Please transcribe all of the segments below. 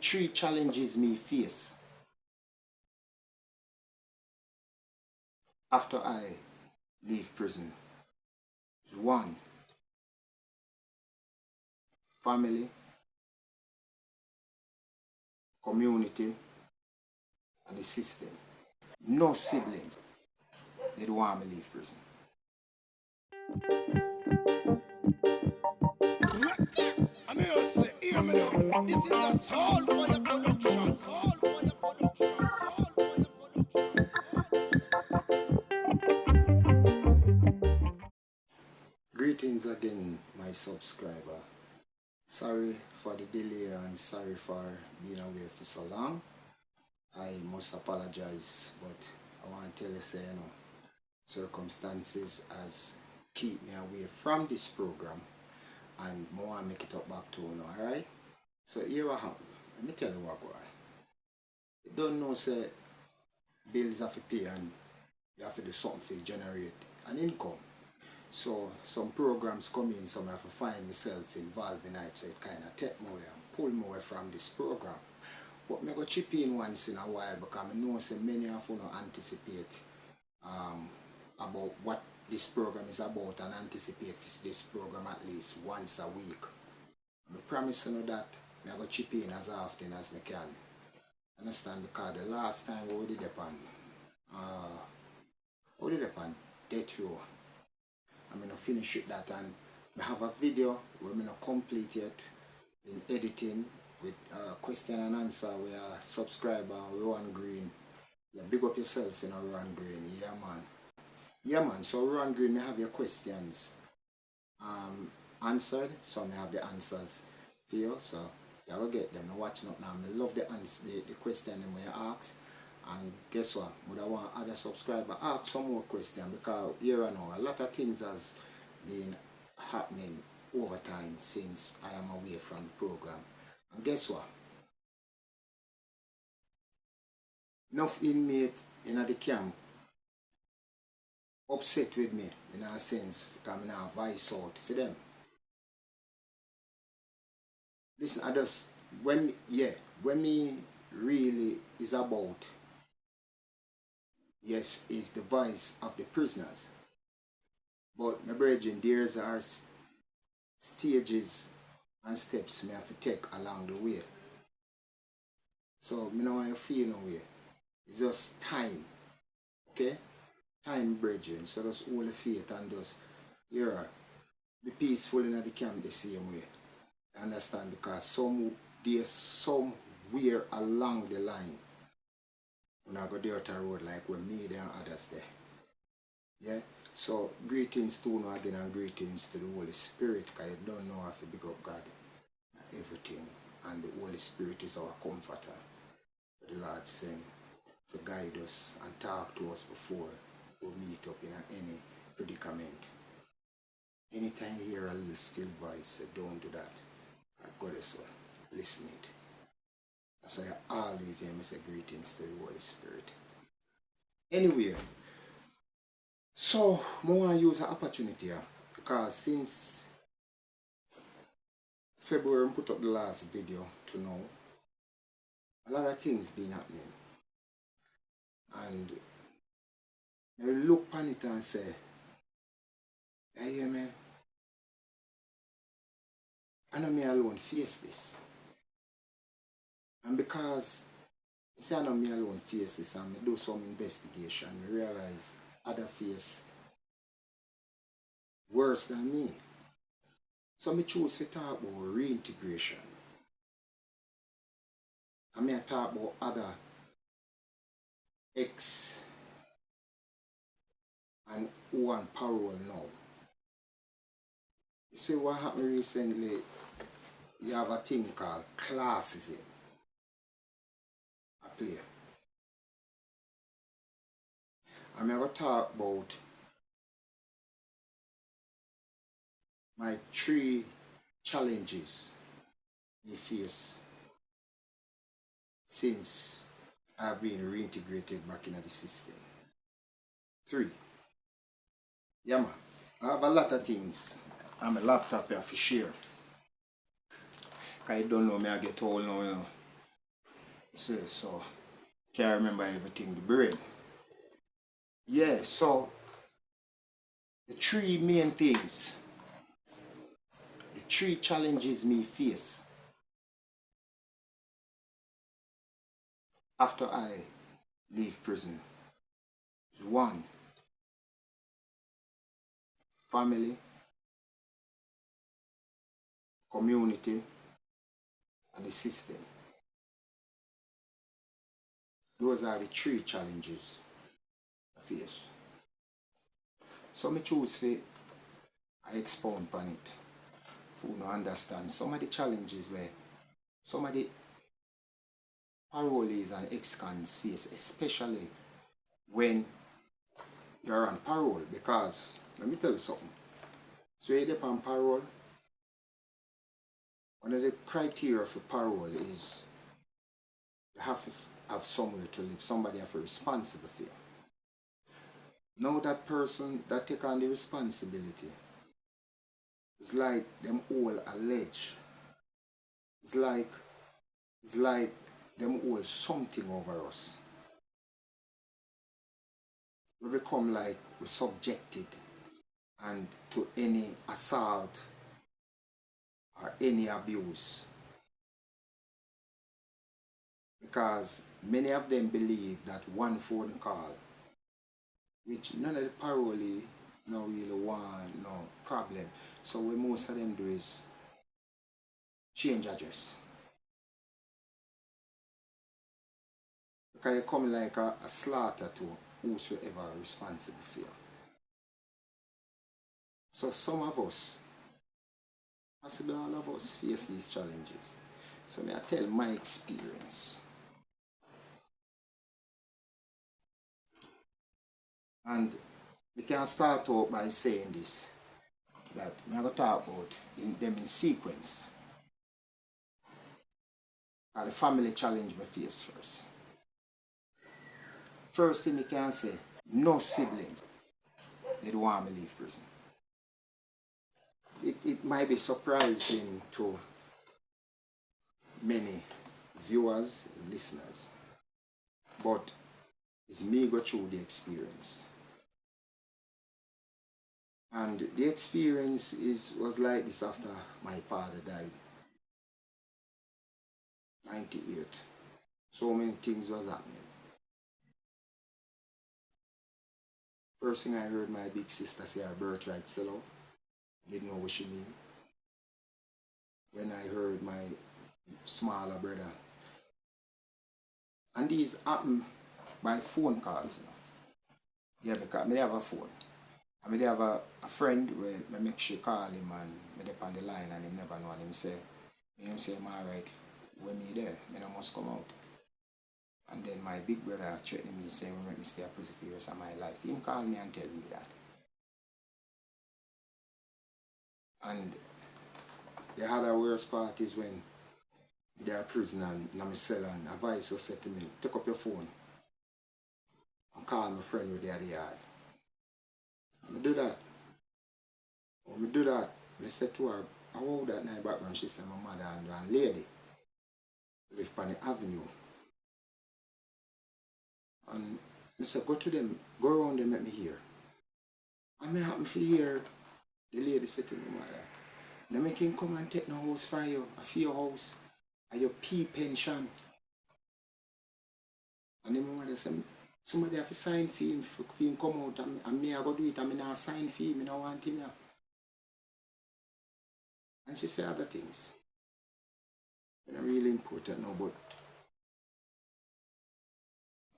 three challenges me face after I leave prison. 1, family, community, and the system. No siblings, they don't want me leave prison. I mean, you say, hear me now. This is a soul fire production. Soul fire production. Soul fire production. Greetings again, my subscriber. Sorry for the delay and sorry for being away for so long. I must apologize, but I want to tell you, say, circumstances has keep me away from this program, and I want to make it up back to you, alright? So here what happened. Let me tell you what go on. You don't know, say, bills have to pay and you have to do something to generate an income. So some programs come in, so I have to find myself involved in it, so it kind of take me away and pull me away from this program. But I go chip in once in a while because I know say many of you anticipate about what this program is about and anticipate this program at least once a week. I promise you that I go chip in as often as I can. Understand? Because the last time we did upon death row. I'm gonna finish it that, and I have a video we're gonna complete yet in editing with question and answer where subscriber Ron Green. Yeah, big up yourself, Ron Green. Yeah man. Yeah man, so Ron Green, may have your questions answered, so I have the answers for you, so you will get them. Now watch not now. I love the answer, the question them when you ask. And guess what? Would I want other subscriber ask some more questions, because here and now a lot of things has been happening over time since I am away from the program. And guess what? Enough inmates in the camp upset with me in a sense because I have voice out for them. Listen, I just when me really is about, yes, is the voice of the prisoners. But my brethren, there's are stages and steps me have to take along the way. So me know how you feel no way. It's just time. Okay? Time, brethren. So just hold the faith and just be peaceful in the camp the same way. You understand? Because there's somewhere along the line when I go there to the road like when me there and others there. Yeah? So greetings to you again, and greetings to the Holy Spirit, because you don't know how to big up God and everything. And the Holy Spirit is our comforter. The Lord sent to guide us and talk to us before we meet up in any predicament. Anytime you hear a little still voice, don't do that. God is listen it. So I always hear me say greetings to the Holy Spirit. Anyway, so I want to use the opportunity here, because since February I put up the last video to now, a lot of things been happening. And I look on it and say, hey, hear me? I know me alone face this. And because I know me alone face this and I do some investigation, I realize other face worse than me. So I choose to talk about reintegration. And I talk about other ex and who on parole now. You see what happened recently? You have a thing called classism. I play. I'm going to talk about my 3 challenges we face since I've been reintegrated back into the system. 3. Yeah man, I have a lot of things on my laptop here for share. Because you don't know me, I get old now, See, so can't remember everything, the brain. Yeah, so the three main things, the three challenges me face after I leave prison is one, family, community, and the system. Those are the three challenges I face. So me choose to I expound upon it. For you no understand some of the challenges where some of the parolees and ex-cons face, especially when you're on parole. Because let me tell you something. So you're on parole, one of the criteria for parole is you have to have somewhere to live. Somebody have to be responsible for you. Now that person that take on the responsibility, it's like them all allege. It's like them all something over us. We become like we're subjected and to any assault or any abuse. Because many of them believe that one phone call, which none of the parolee no really want no problem. So what most of them do is change address. Because you come like a slaughter to whosoever responsible for you. So some of us, possibly all of us, face these challenges. So may I tell my experience. And we can start out by saying this, that we're going to talk about them in sequence. And the family challenge we face first. First thing we can say, no siblings. They don't want me to leave prison. It might be surprising to many viewers, listeners, but it's me go through the experience. And the experience was like this after my father died. 98. So many things was happening. First thing I heard my big sister say her birthright sell out. Didn't know what she mean. Then I heard my smaller brother. And these happen by phone calls. You know? Yeah, because I have a phone. I mean, I have a friend where I make sure call him and I dey on the line and he never know and him say, I'm alright, when me there, then I must come out. And then my big brother threatened me saying, we make me stay a prison for the rest of my life. Him call me and tell me that. And the other worst part is when they are prison and in my cell and a vice will say to me, take up your phone and call my friend with the other yard. I do that. When I do that, I said to her, I hold that night background, she said my mother and one lady live on the avenue. And I said, go to them, go around them, let me hear. And I happen to hear the lady say to my mother, now make him come and take no house for you, a few house, and your P pension. And then my mother said, somebody have to sign for him come out and me I go do it and me not sign for him, I don't want him here. And she said other things. They're not really important now, but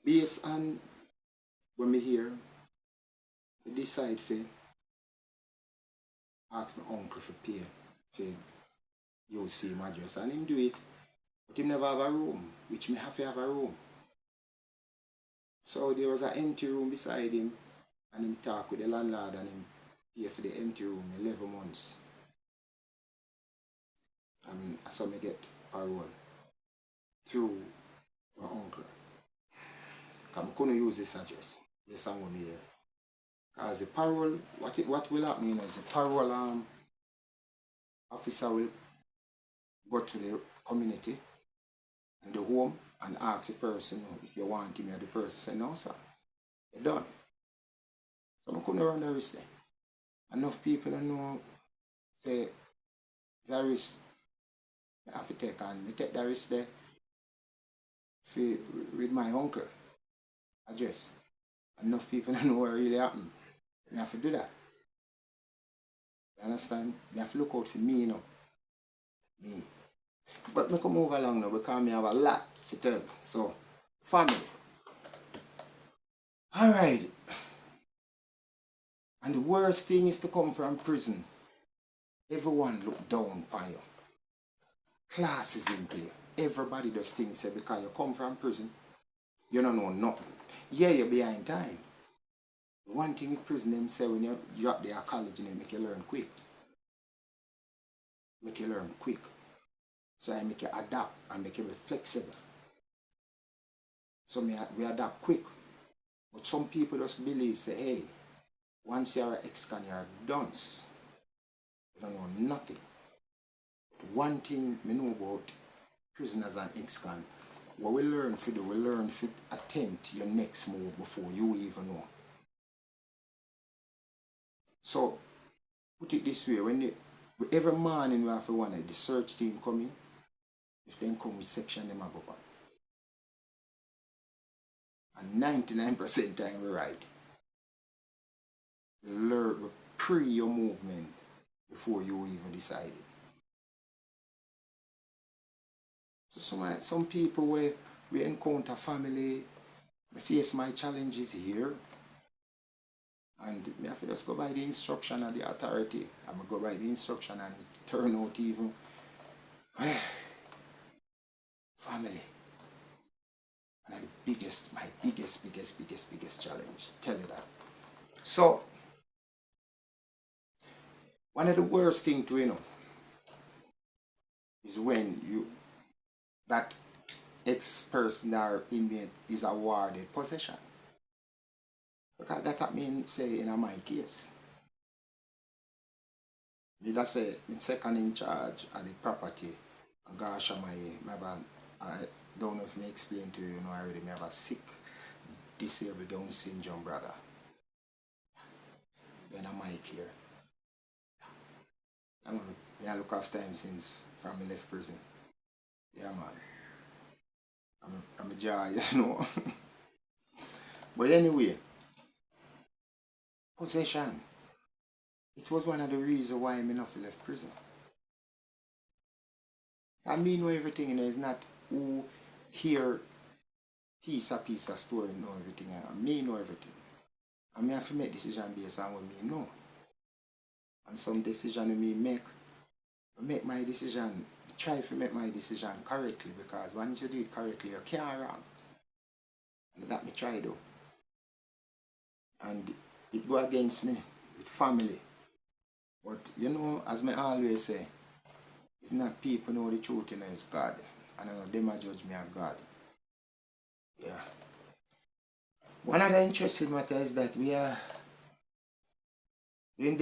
based on when me hear, I decide to ask my uncle for pay for use him address and him do it. But he never have a room, which me have to have a room. So there was an empty room beside him and him talk with the landlord and him pay for the empty room 11 months. And so me get parole through my uncle. Because I couldn't use this address. Yes, I'm here. Because the parole, what will happen is the parole officer will go to the community and the home and ask the person if you want him, and the person say, no, sir, you're done. So I couldn't run the risk there. Enough people don't know, say, it's a risk I have to take, and I take the risk there for, with my uncle address. Enough people don't know what really happened. I have to do that. You understand? You have to look out for me, you know. Me. But me come move along now because me have a lot to tell. So, family. Alright. And the worst thing is to come from prison. Everyone look down upon you. Classism play. Everybody does things say because you come from prison, you don't know nothing. Yeah, you're behind time. The one thing with prison, them say when you're up there at college, they make you learn quick. Make you learn quick. So I make you adapt and make you be flexible. So we adapt quick. But some people just believe, say, hey, once you're an ex-con, you're done. You don't know nothing. One thing we know about prisoners and ex-con, what we learn to do, we learn to attempt your next move before you even know. So, put it this way, every morning we have to want the search team come in, if they come with section, them go on. And 99% time we right. Learn, pre your movement before you even decide it. So some people where we encounter family, we face my challenges here, and me have to just go by the instruction of the authority. I'm go by the instruction and it turn out even family. And my biggest challenge. Tell you that. So one of the worst things to know is when that ex-person or inmate is awarded possession. Because that means, say, in my case, me that say, I'm second in charge of the property, and gosh, I don't know if me explain to you, you know already, me have a sick, disabled Down syndrome brother. Then I'm Mike here. I look after him since from me left prison. Yeah, man. I'm a jar, you know. But anyway, possession. It was one of the reasons why I'm not left prison. I mean, know everything, you know, it's not who hear piece of story, know everything. I me know everything. I mean, I have to make decision based on what me know. And some decision me make my decision, try to make my decision correctly, because once you do it correctly, you can't wrong. And that me try do. And it go against me with family. But you know, as me always say, it's not people know the truth, you know, it's God. And I know them a judge me as God. Yeah. One of the interesting matters is that we are doing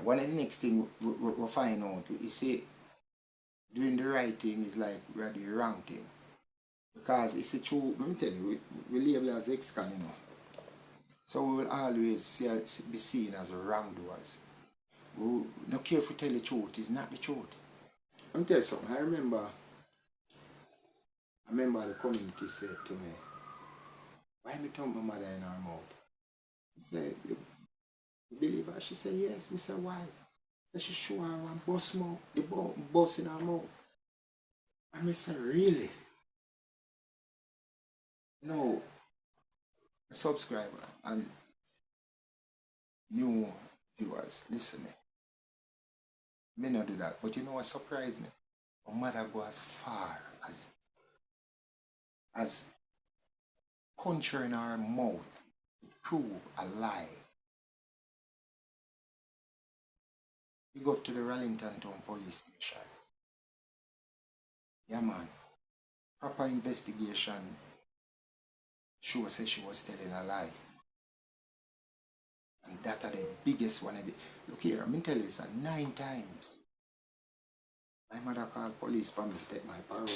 one of the next thing we find out is say doing the right thing is like we are doing the wrong thing. Because it's a true, let me tell you, we label as ex-con, you know. So we will always be seen as wrongdoers. We not care if we tell the truth, it's not the truth. Let me tell you something, I remember the community said to me, why me thump my mother in her mouth? He said, you believe her? She said, yes. Me said, why? So she show her one bus mouth, the bus in her mouth. And me said, really? No, subscribers and new viewers, listen me. Me not do that, but you know what surprised me? My mother go as far as puncturing her mouth to prove a lie. We got to the Rallington Town police station. Yeah, man. Proper investigation said she was telling a lie. And that are the biggest one. Look here, I'm tell you this 9 times. My mother called police for me to take my parole.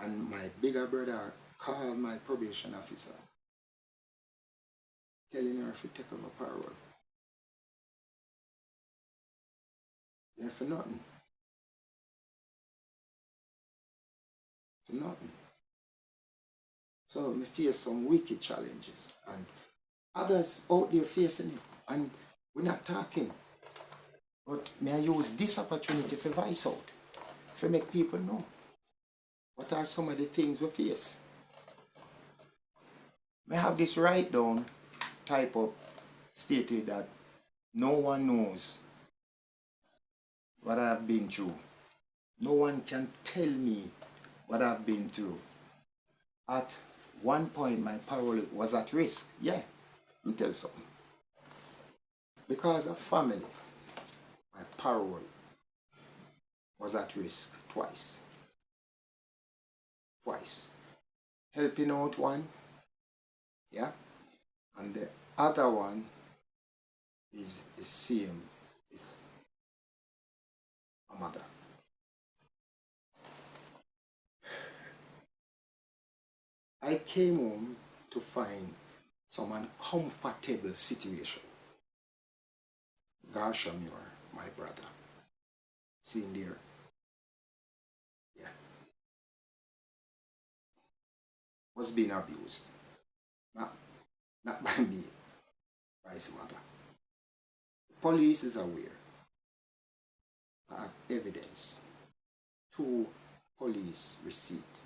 And my bigger brother called my probation officer, telling her if you take over parole. Yeah, for nothing. For nothing. So me face some wicked challenges, and others out there facing it, and we're not talking. But may I use this opportunity for voice out, to make people know what are some of the things we face. May I have this write down type up stated that no one knows what I've been through. No one can tell me what I've been through. At one point, my parole was at risk. Yeah, let me tell you something. Because of family, my parole was at risk twice. Twice. Helping out one, yeah, and the other one is the same with a mother. I came home to find some uncomfortable situation. Garshamure, my brother, seen there, yeah, was being abused. Not by me, by his mother. The police is aware. I have evidence. 2 police receipt.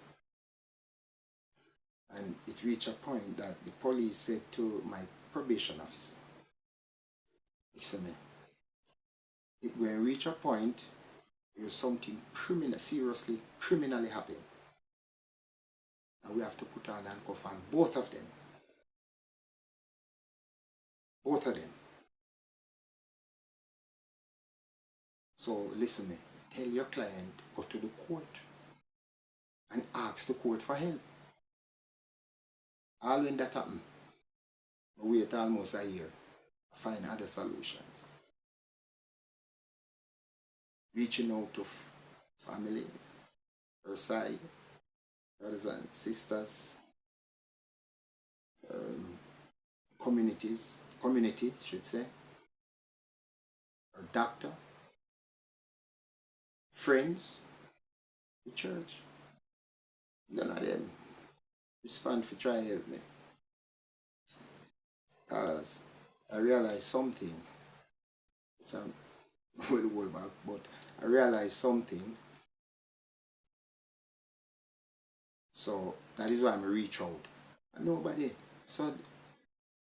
And it reached a point that the police said to my probation officer, listen, it will reach a point where something seriously criminally happened. And we have to put on handcuff on both of them. Both of them. So listen, tell your client, go to the court and ask the court for help. All when that happen, we wait almost a year to find other solutions. Reaching out to families, her side, brothers and sisters, community, should say, her doctor, friends, the church. None of them respond for try to help me. Because I realized something, which I'm well hold back, but I realized something. So that is why I'm reach out. And nobody. So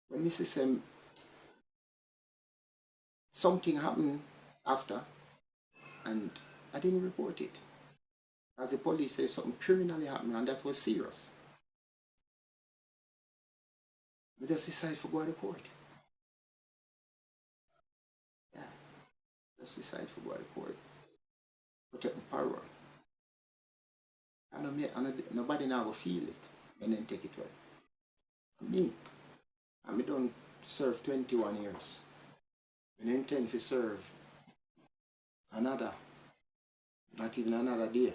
when me say something happened after, and I didn't report it. As the police said something criminally happened, and that was serious. We just decided to go to the court. Yeah. Just decided to go to the court. Protect my parole. Nobody now will feel it when they take it well. Me. And I done serve 21 years. I intend to serve another, not even another day.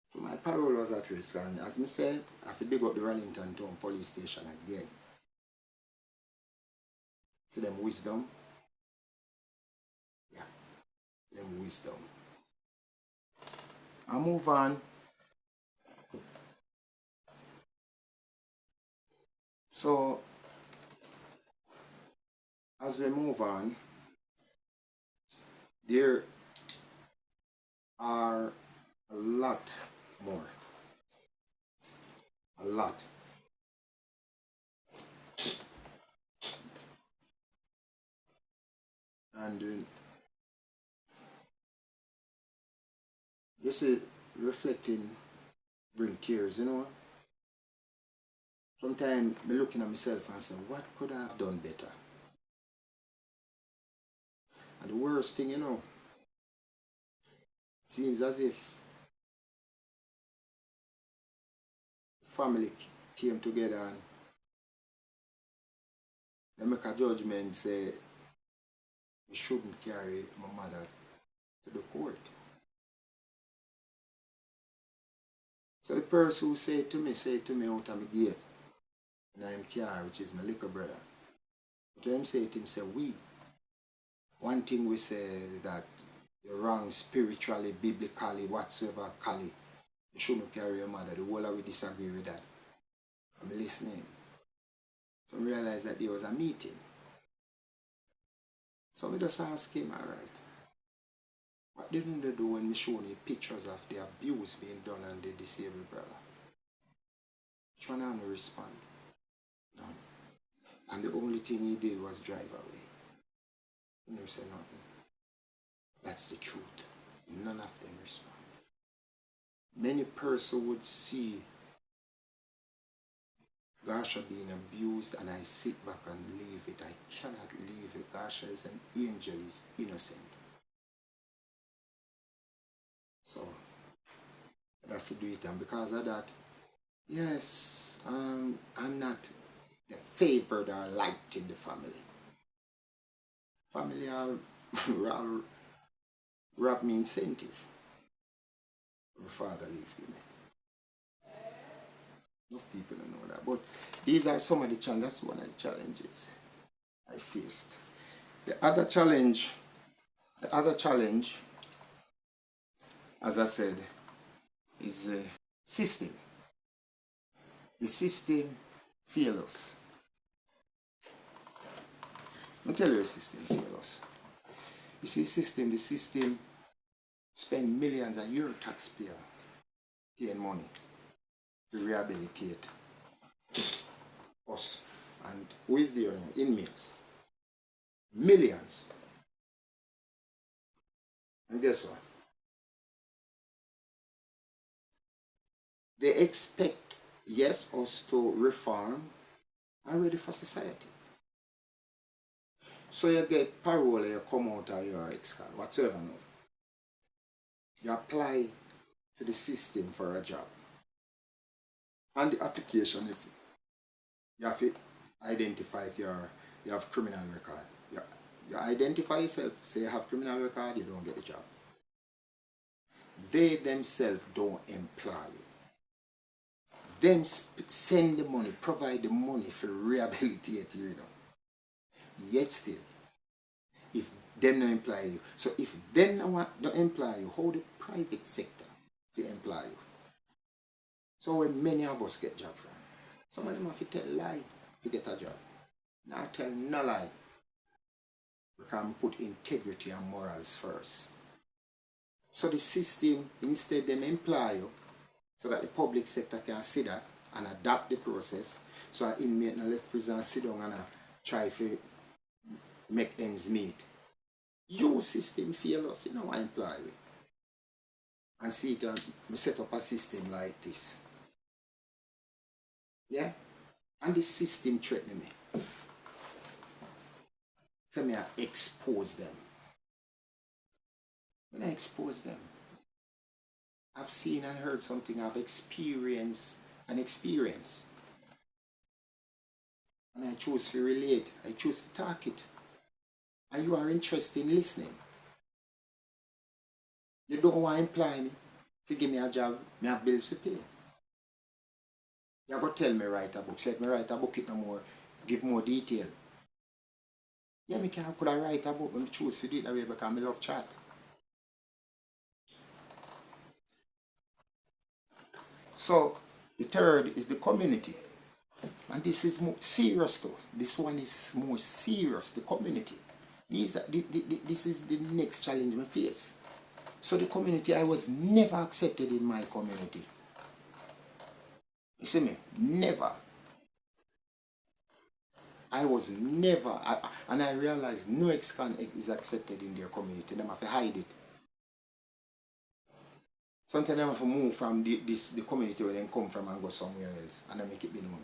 So my parole was at risk, and as I said, I have to big up the Wellington Town Police Station again. For them wisdom. Yeah, them wisdom. I move on. So, as we move on, there are a lot more. A lot. And you see, reflecting bring tears, you know. Sometimes I'm looking at myself and say, what could I have done better? And the worst thing, you know, it seems as if family came together and they make a judgment, say, we shouldn't carry my mother to the court. So the person who said to me out of my gate, and I'm car, which is my little brother. But him say to him, say, we, one thing we say is that you're wrong spiritually, biblically, whatsoever, cally. You shouldn't carry your mother. The whole of we disagree with that. I'm listening. So I realized that there was a meeting. So we just ask him, all right, what didn't they do when we showed you pictures of the abuse being done on the disabled brother? Trying to respond. None. And the only thing he did was drive away. He never said nothing. That's the truth. None of them respond. Many persons would see Gasha being abused and I sit back and leave it. I cannot leave it. Gasha is an angel, is innocent. So, I have to do it, and because of that, yes, I'm not the favored or liked in the family. Family are rob me incentive. My father lived with me. Enough people don't know that. But these are some of the challenges. That's one of the challenges I faced. The other challenge, as I said, is the system. The system fails us. I'll tell you the system fails us. You see, the system spend millions a year taxpayer paying money to rehabilitate us. And who is there? Inmates. Millions. And guess what? They expect, yes, us to reform and ready for society. So you get parole, you come out of your excon, whatsoever now. You apply to the system for a job. And the application, if you have to identify if you have criminal record. You identify yourself, say you have criminal record, you don't get the job. They themselves don't employ you. Them send the money, provide the money for rehabilitate you, Yet still, if them don't employ you, so if them don't employ you, how the private sector will employ you? So when many of us get job from, some of them have to tell lie to get a job. Now tell no lie. We can put integrity and morals first. So the system, instead them employ you, so that the public sector can see that and adapt the process, so an inmate no left prison and sit down and try to make ends meet. Your system fail us, I employ you. And see it, we set up a system like this. Yeah? And the system threaten me. So I expose them. When I expose them, I've seen and heard something, I've experienced an experience. And I choose to relate, I choose to talk it. And you are interested in listening. You don't want to employ me to give me a job, me have bills to pay. You're going to tell me write a book. Say me write a book it no more, give more detail. Yeah, could I write a book when I choose to do it that way because I love chat. So the third is the community. And this is more serious though. This one is more serious, the community. This is the next challenge we face. So the community, I was never accepted in my community. You see me? Never. I was never, and I realized no excon is accepted in their community. They have to hide it. Sometimes they have to move from the community where they come from and go somewhere else and they make it be known.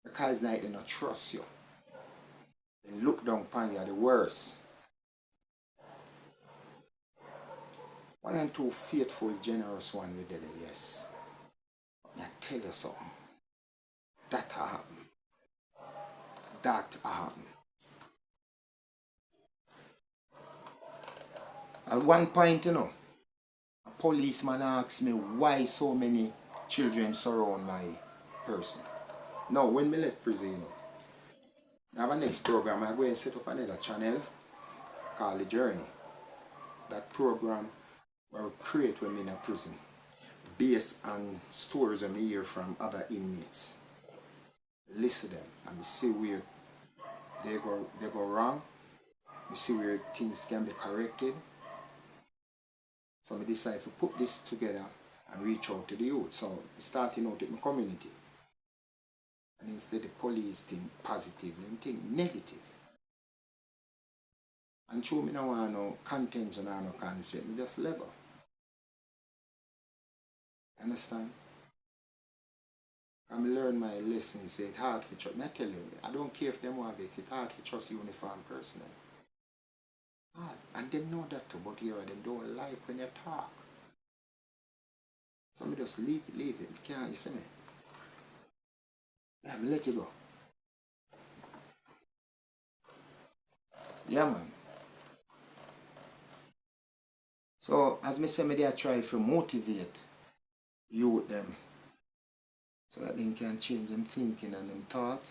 Because now they don't trust you. They look down upon you, the worst. One and two faithful, generous one with them, yes. I tell you something. That happened. That happened. At one point, a policeman asks me why so many children surround my person. Now, when me left prison, you know, I have a next program. I'm going to set up another channel called The Journey. That program will create when I'm in a prison, based on stories I hear from other inmates. Listen to them and see where they go wrong. We see where things can be corrected. So I decided to put this together and reach out to the youth. So starting out with my community. And instead the police think positive and think negative. And true, me no want no contention or no conflict, me just let go. Understand? And I learn my lesson, say it's hard for trust. I tell you, I don't care if them have it, it's hard for trust uniform personnel. Hard. And them know that too, but here them don't like when you talk. So me just leave it. Can't you see me? Yeah, me let you go. Yeah, man. So, as me say, me I try to motivate youth them so that they can change them thinking and them thought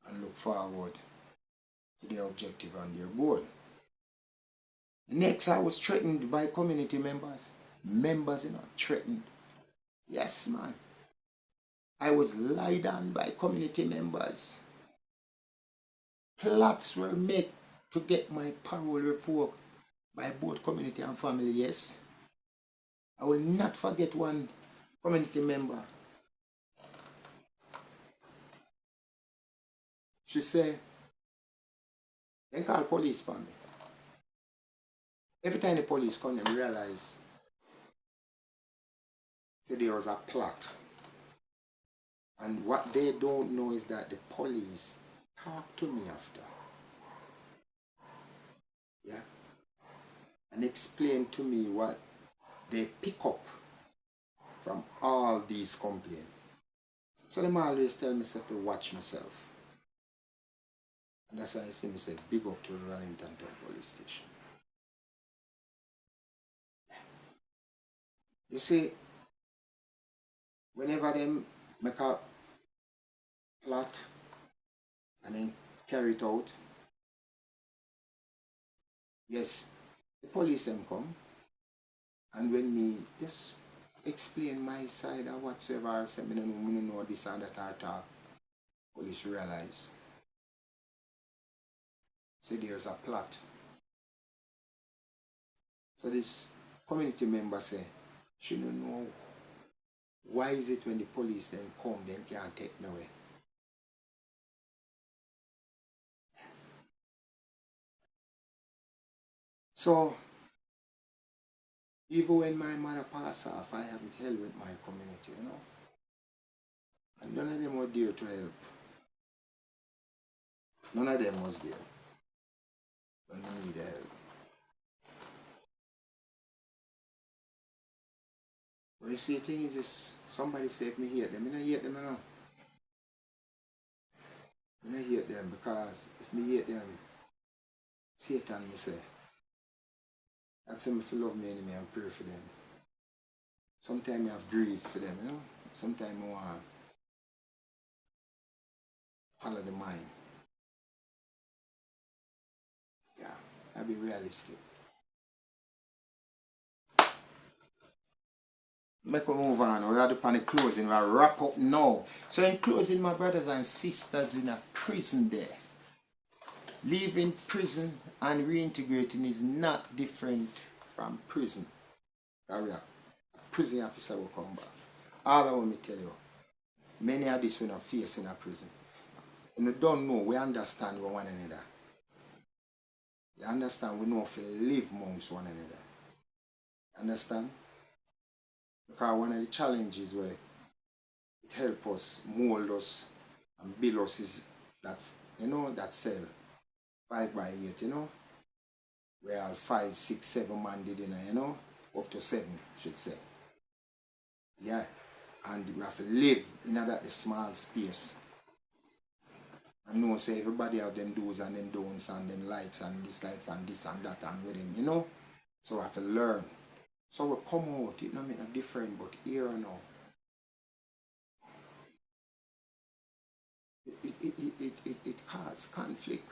and look forward to their objective and their goal. Next, I was threatened by community members. Members, you know, threatened. Yes, man. I was lied on by community members. Plots were made to get my parole revoked by both community and family, yes. I will not forget one community member. She said, they call police for me. Every time the police come, they realize say there was a plot. And what they don't know is that the police talk to me after. Yeah? And explain to me what they pick up from all these complaints. So them always tell me to watch myself. And that's why I say me say big up to the Wellington Police Station. You see, whenever them make a plot and then carry it out, yes, the police them come, and when me just explain my side or whatsoever, say me don't know this and that at all, police realize, say there's a plot. So this community member say, she don't know why is it when the police then come, then can't take me away. So, even when my mother passed off, I have it held with my community, you know. And none of them were there to help. None of them was there when we need help. But you see, the thing is, this, somebody say if me hate them, I don't hate them, you know. I don't hate them because if me hate them, Satan, me say, that's him if you love me enemy and pray for them. Sometimes I have grief for them, you know. Sometimes I want to follow the mind. Yeah, I'll be realistic. Make we move on. We are upon the closing. We are wrap up now. So in closing, my brothers and sisters in a prison there. Leaving prison and reintegrating is not different from prison. A prison officer will come back. All I want to tell you, many of this we not face in a prison. And we don't know, we understand one another. You understand, we know if we live amongst one another. Understand? Because one of the challenges where it helps us, mold us, and build us is that, you know, that cell, 5 by 8, you know, where 5, 6, 7 man did in, you know, up to 7, should say. Yeah, and we have to live in that the small space. And know, say everybody have them do's and them don'ts and them likes and dislikes and this and that and with them, you know. So we have to learn So we come out, it not make a difference, but here and now. It causes conflict.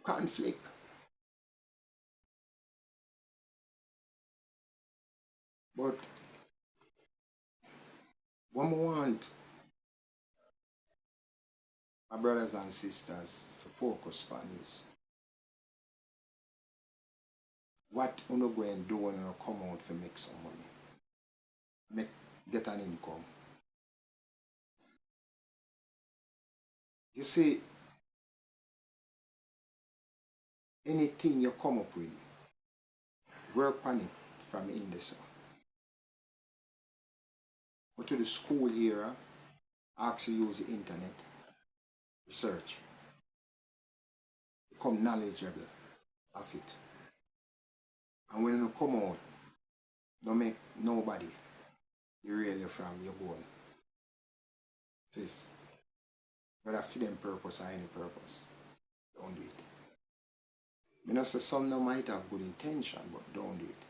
Conflict. But what we want my brothers and sisters to focus on is what you go and do when you come out to make some money. Get an income. You see, anything you come up with, work on it from in this. Go to the school here, ask you use the internet, research, become knowledgeable of it. And when you come out, don't make nobody derail you from your goal. Fifth, whether for them purpose or any purpose, don't do it. I know some now might have good intention, but don't do it.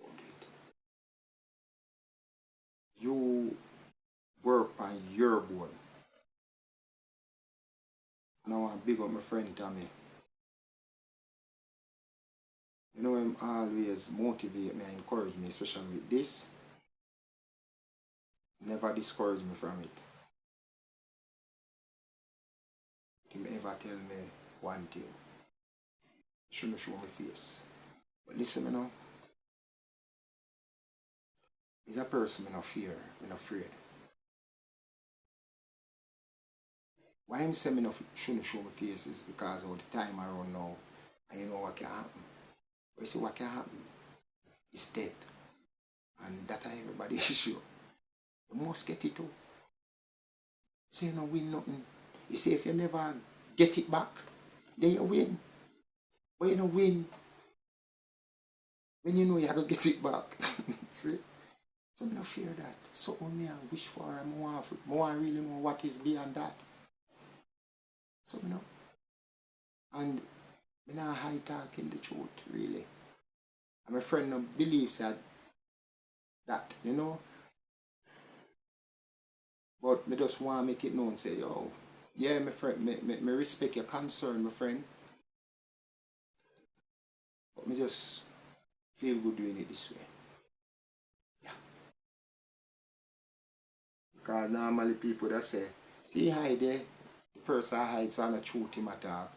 Don't do it. You work on your goal. And I want to big up my friend Tommy. You know him always motivate me and encourage me, especially with this. Never discourage me from it. Him ever tell me one thing. Shouldn't show my face. But listen me now. He's a person I no fear, I'm not afraid. Why I'm saying I shouldn't show my face is because all the time around now, and you know what can happen. But you see what can happen is death. And that's everybody issue. You must get it too. So you don't win nothing. You see, if you never get it back, then you win. But you don't win when you know you have to get it back. See? So I don't fear that. So only I wish for more I really know what is beyond that. So you know. And I'm not high talking the truth, really. And my friend believes that, you know. But me just want to make it known, say, yo, yeah, my friend, me respect your concern, my friend. But me just feel good doing it this way. Yeah. Because normally people that say, see hide there, the person hides on the truth him attack.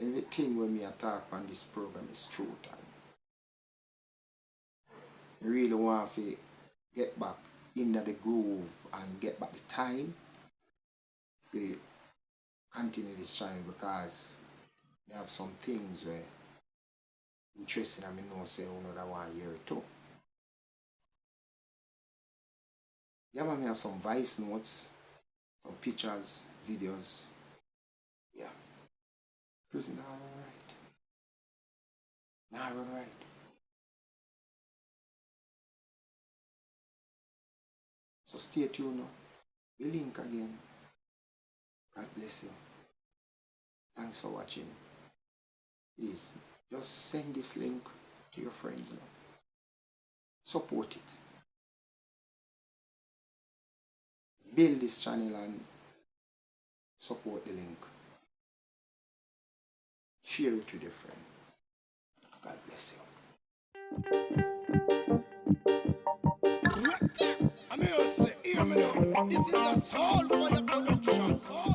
Everything when me attack on this program is truth. And I really want to get back into the groove and get back the time to continue this channel, because they have some things where interesting and I know say another 1 year or two. Yeah, man, we have some voice notes, some pictures, videos. Yeah. Prison now alright. Now alright. So stay tuned now. We link again. God bless you. Thanks for watching. Please, just send this link to your friends now. Support it. Build this channel and support the link. Share it with your friend. God bless you. I'm here to say, hear me now. This is a soul for your production. Soul